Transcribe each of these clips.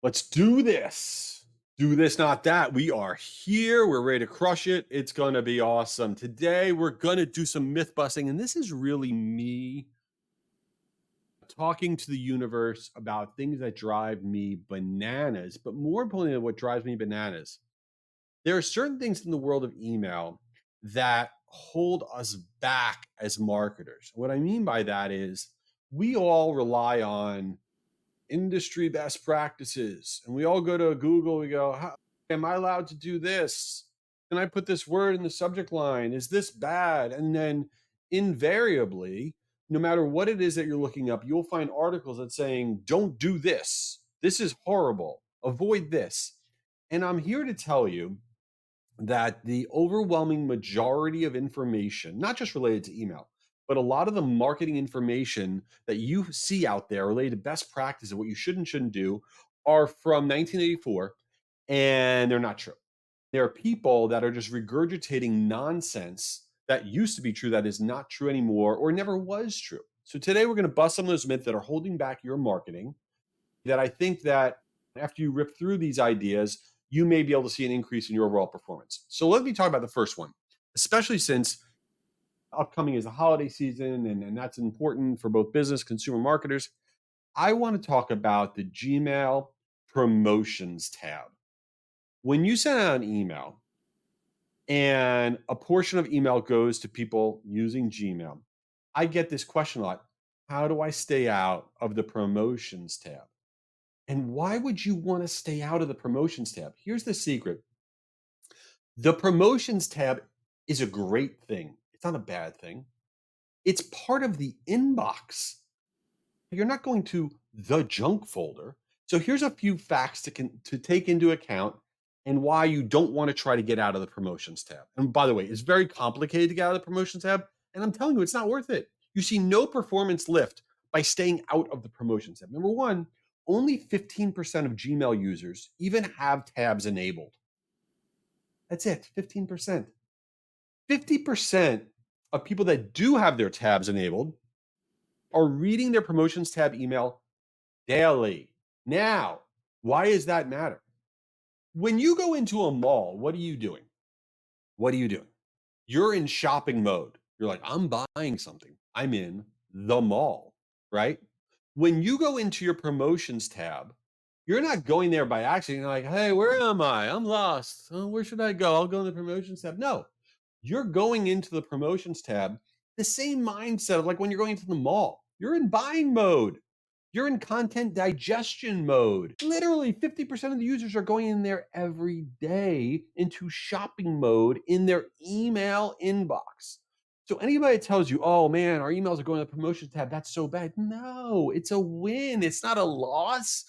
Let's do this. Do this, not that. We are here. We're ready to crush it. It's going to be awesome. Today, we're going to do some myth busting. And this is really me talking to the universe about things that drive me bananas. But more importantly, what drives me bananas, there are certain things in the world of email that hold us back as marketers. What I mean by that is we all rely on industry best practices. And we all go to Google, we go, how am I allowed to do this? Can I put this word in the subject line? Is this bad? And then invariably, no matter what it is that you're looking up, you'll find articles that saying, don't do this. This is horrible. Avoid this. And I'm here to tell you that the overwhelming majority of information, not just related to email, but a lot of the marketing information that you see out there related to best practices, what you should and shouldn't do, are from 1984, and they're not true. There are people that are just regurgitating nonsense that used to be true that is not true anymore or never was true. So today we're going to bust some of those myths that are holding back your marketing, that I think that after you rip through these ideas, you may be able to see an increase in your overall performance. So let me talk about the first one, especially since upcoming is a holiday season and that's important for both business, consumer marketers. I want to talk about the Gmail promotions tab. When you send out an email and a portion of email goes to people using Gmail, I get this question a lot. How do I stay out of the promotions tab? And why would you want to stay out of the promotions tab? Here's the secret. The promotions tab is a great thing. It's not a bad thing. It's part of the inbox. You're not going to the junk folder. So here's a few facts to take into account and why you don't want to try to get out of the promotions tab. And by the way, it's very complicated to get out of the promotions tab. And I'm telling you, it's not worth it. You see no performance lift by staying out of the promotions tab. Number one, only 15% of Gmail users even have tabs enabled. That's it, 15%. 50% of people that do have their tabs enabled are reading their promotions tab email daily. Now, why does that matter? When you go into a mall, what are you doing? What are you doing? You're in shopping mode. You're like, I'm buying something. I'm in the mall, right? When you go into your promotions tab, you're not going there by accident. You're like, hey, where am I? I'm lost. Oh, where should I go? I'll go in the promotions tab. No, you're going into the promotions tab the same mindset of like when you're going into the mall. You're in buying mode. You're in content digestion mode. Literally 50% of the users are going in there every day into shopping mode in their email inbox. So anybody that tells you, oh man, our emails are going to the promotions tab, that's so bad. No, it's a win. It's not a loss.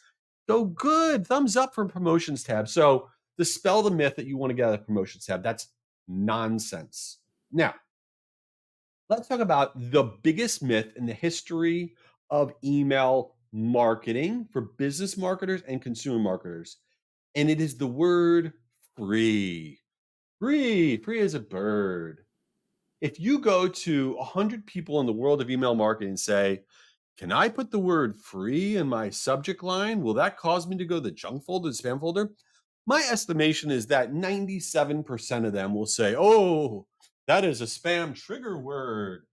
So good. Thumbs up for promotions tab. So dispel the myth that you want to get out of the promotions tab. That's nonsense. Now, let's talk about the biggest myth in the history of email marketing for business marketers and consumer marketers. And it is the word free. Free, free as a bird. If you go to 100 people in the world of email marketing and say, can I put the word free in my subject line? Will that cause me to go to the junk folder, the spam folder? My estimation is that 97% of them will say, oh, that is a spam trigger word.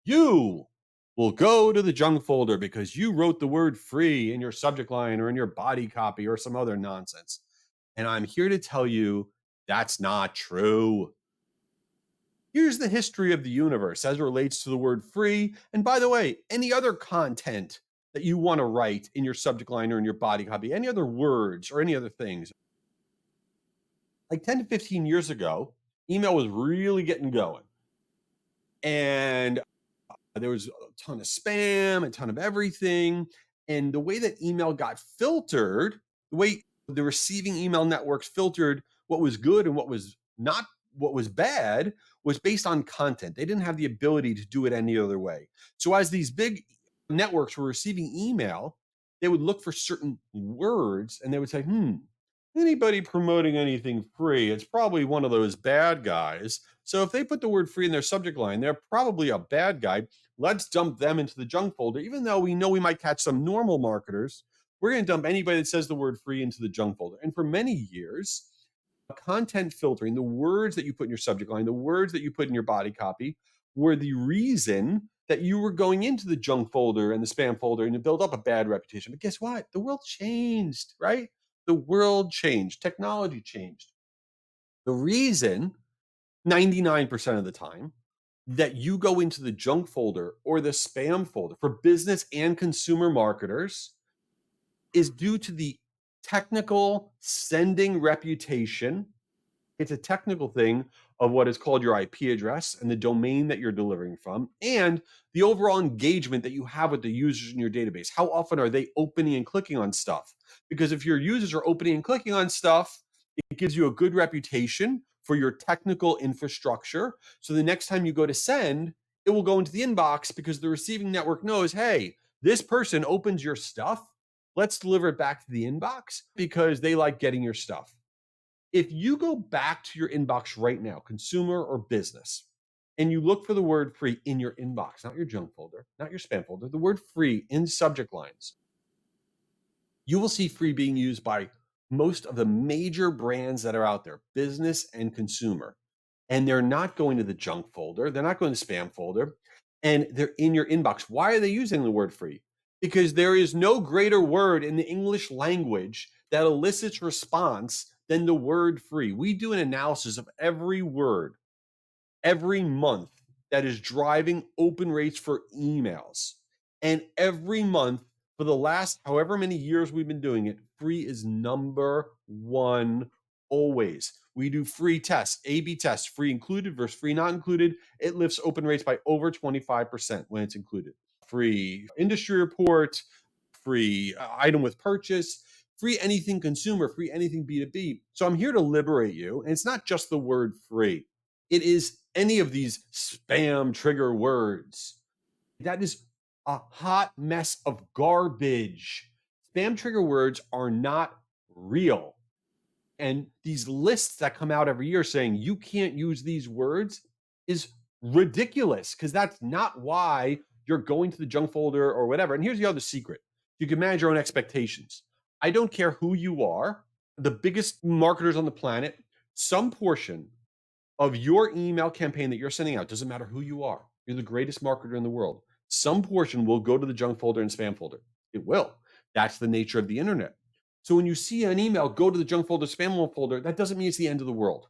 You will go to the junk folder because you wrote the word free in your subject line or in your body copy or some other nonsense. And I'm here to tell you that's not true. Here's the history of the universe as it relates to the word free. And by the way, any other content that you want to write in your subject line or in your body copy, any other words or any other things. Like 10 to 15 years ago, email was really getting going. And there was a ton of spam, a ton of everything. And the way that email got filtered, the way the receiving email networks filtered what was good and what was not, what was bad, was based on content. They didn't have the ability to do it any other way. So as these big networks were receiving email, they would look for certain words and they would say, anybody promoting anything free, it's probably one of those bad guys. So if they put the word free in their subject line, they're probably a bad guy. Let's dump them into the junk folder, even though we know we might catch some normal marketers we're going to dump anybody that says the word free into the junk folder. And for many years, content filtering, the words that you put in your subject line, the words that you put in your body copy were the reason that you were going into the junk folder and the spam folder and to build up a bad reputation. But guess what? The world changed, right? The world changed. Technology changed. The reason 99% of the time that you go into the junk folder or the spam folder for business and consumer marketers is due to the technical sending reputation. It's a technical thing of what is called your IP address and the domain that you're delivering from, and the overall engagement that you have with the users in your database. How often are they opening and clicking on stuff? Because if your users are opening and clicking on stuff, it gives you a good reputation for your technical infrastructure. So the next time you go to send, it will go into the inbox because the receiving network knows, hey, this person opens your stuff. Let's deliver it back to the inbox because they like getting your stuff. If you go back to your inbox right now, consumer or business, and you look for the word free in your inbox, not your junk folder, not your spam folder, the word free in subject lines, you will see free being used by most of the major brands that are out there, business and consumer. And they're not going to the junk folder, they're not going to the spam folder, and they're in your inbox. Why are they using the word free? Because there is no greater word in the English language that elicits response than the word free. We do an analysis of every word every month that is driving open rates for emails. And every month for the last however many years we've been doing it, free is number one always. We do free tests, A/B tests, free included versus free not included. It lifts open rates by over 25% when it's included. Free industry report, free item with purchase, free anything consumer, free anything B2B. So I'm here to liberate you. And it's not just the word free. It is any of these spam trigger words. That is a hot mess of garbage. Spam trigger words are not real. And these lists that come out every year saying you can't use these words is ridiculous because that's not why you're going to the junk folder or whatever. And here's the other secret: you can manage your own expectations. I don't care who you are, the biggest marketers on the planet, some portion of your email campaign that you're sending out, doesn't matter who you are, you're the greatest marketer in the world, some portion will go to the junk folder and spam folder. It will. That's the nature of the internet. So when you see an email go to the junk folder, spam folder, that doesn't mean it's the end of the world.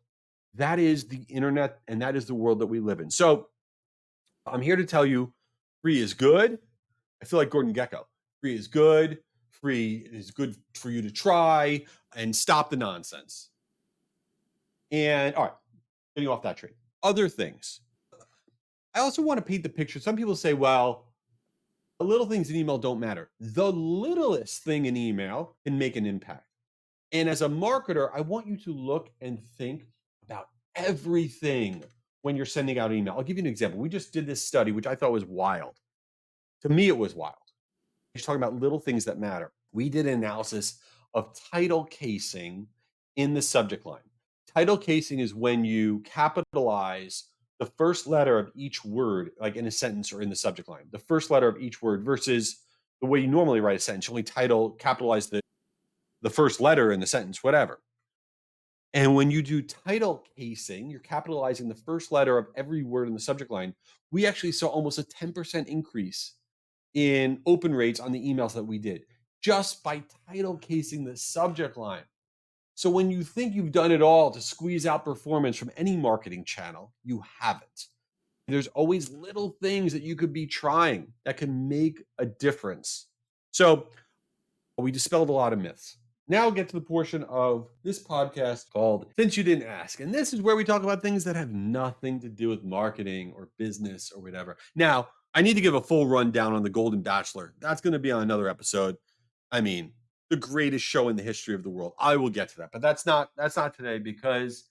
That is the internet, and that is the world that we live in. So I'm here to tell you, free is good. I feel like Gordon Gekko. Free is good. Free is good for you to try, and stop the nonsense. And all right, getting off that train. Other things. I also want to paint the picture. Some people say, well, the little things in email don't matter. The littlest thing in email can make an impact. And as a marketer, I want you to look and think about everything when you're sending out email. I'll give you an example. We just did this study, which I thought was wild. To me, it was wild. He's talking about little things that matter. We did an analysis of title casing in the subject line. Title casing is when you capitalize the first letter of each word, like in a sentence or in the subject line, the first letter of each word versus the way you normally write a sentence. You only capitalize the first letter in the sentence, whatever. And when you do title casing, you're capitalizing the first letter of every word in the subject line. We actually saw almost a 10% increase in open rates on the emails that we did just by title casing the subject line. So when you think you've done it all to squeeze out performance from any marketing channel, you haven't. There's always little things that you could be trying that can make a difference. So we dispelled a lot of myths. Now we'll get to the portion of this podcast called Since You Didn't Ask. And this is where we talk about things that have nothing to do with marketing or business or whatever. Now, I need to give a full rundown on The Golden Bachelor. That's going to be on another episode. I mean, the greatest show in the history of the world. I will get to that, but that's not today because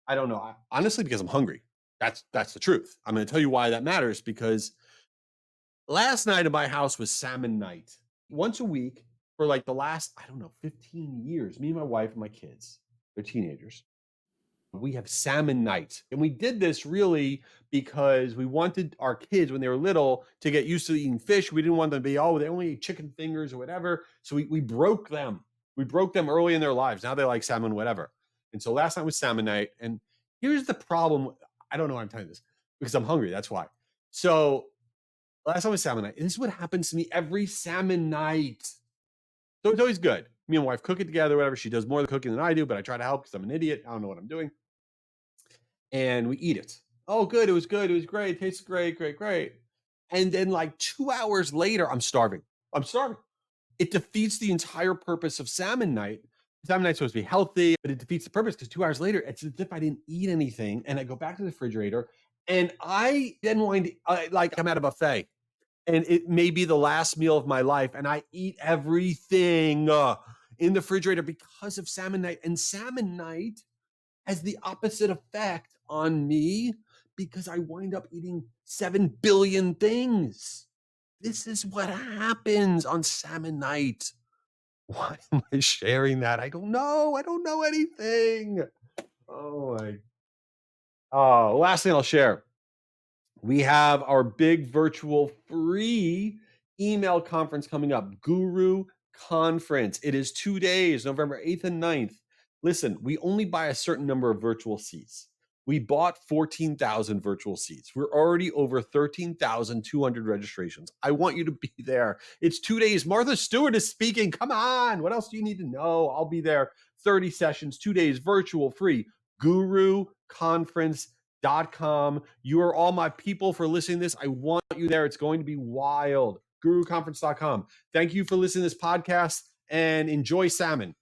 I don't know. Honestly, because I'm hungry. That's the truth. I'm going to tell you why that matters because last night at my house was salmon night. Once a week for like the last, I don't know, 15 years, me and my wife and my kids, they're teenagers. we have salmon night. And we did this really because we wanted our kids when they were little to get used to eating fish. We didn't want them to be, oh, they only eat chicken fingers or whatever. So we broke them. We broke them early in their lives. Now they like salmon, whatever. And so last night was salmon night. And here's the problem. I don't know why I'm telling you this because I'm hungry. That's why. So last night was salmon night. And this is what happens to me every salmon night. So it's always good. Me and my wife cook it together, whatever. She does more of the cooking than I do, but I try to help because I'm an idiot. I don't know what I'm doing. And we eat it. Oh, good. It was good. It was great. It tastes great, great, great. And then like 2 hours later, I'm starving. I'm starving. It defeats the entire purpose of salmon night. Salmon night's supposed to be healthy, but it defeats the purpose because 2 hours later, it's as if I didn't eat anything. And I go back to the refrigerator and I then wind like I'm at a buffet and it may be the last meal of my life. And I eat everything in the refrigerator because of salmon night. And salmon night has the opposite effect on me because I wind up eating 7 billion things. This is what happens on salmon night. Why am I sharing that? I don't know. I don't know anything. Oh my. Oh, last thing I'll share. We have our big virtual free email conference coming up, Guru Conference. It is 2 days, November 8th and 9th. Listen, we only buy a certain number of virtual seats. We bought 14,000 virtual seats. We're already over 13,200 registrations. I want you to be there. It's 2 days. Martha Stewart is speaking. Come on. What else do you need to know? I'll be there. 30 sessions, 2 days, virtual, free. GuruConference.com. You are all my people for listening to this. I want you there. It's going to be wild. GuruConference.com. Thank you for listening to this podcast and enjoy salmon.